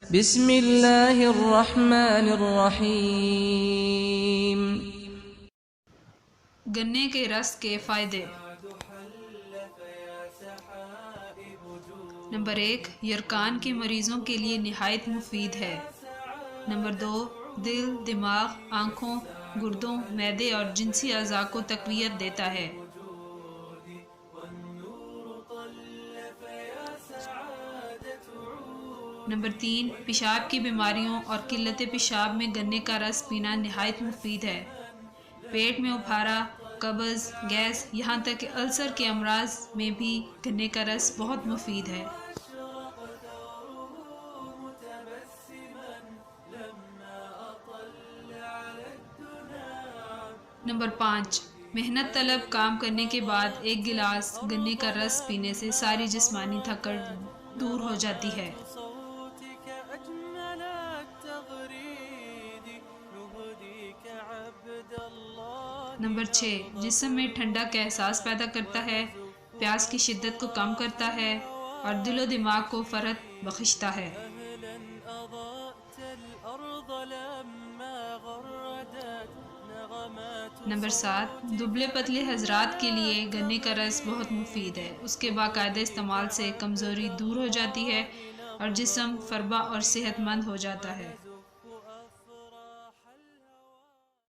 بسم اللہ الرحمن الرحیم۔ گنے کے رس کے فائدے۔ نمبر 1، یرقان کے مریضوں کے لیے نہایت مفید ہے۔ نمبر 2، دل، دماغ، آنکھوں، گردوں، معدے اور جنسی اعضاء کو تقویت دیتا ہے۔ نمبر 3، پیشاب کی بیماریوں اور قلت پیشاب میں گنے کا رس پینا نہایت مفید ہے۔ پیٹ میں ابھارا، قبض، گیس، یہاں تک کہ السر کے امراض میں بھی گنے کا رس بہت مفید ہے۔ نمبر 5، محنت طلب کام کرنے کے بعد 1 گلاس گنے کا رس پینے سے ساری جسمانی تھکن دور ہو جاتی ہے۔ نمبر 6، جسم میں ٹھنڈا کا احساس پیدا کرتا ہے، پیاس کی شدت کو کم کرتا ہے اور دل و دماغ کو فرحت بخشتا ہے۔ نمبر 7، دبلے پتلے حضرات کے لیے گنے کا رس بہت مفید ہے۔ اس کے باقاعدہ استعمال سے کمزوری دور ہو جاتی ہے اور جسم فربا اور صحت مند ہو جاتا ہے۔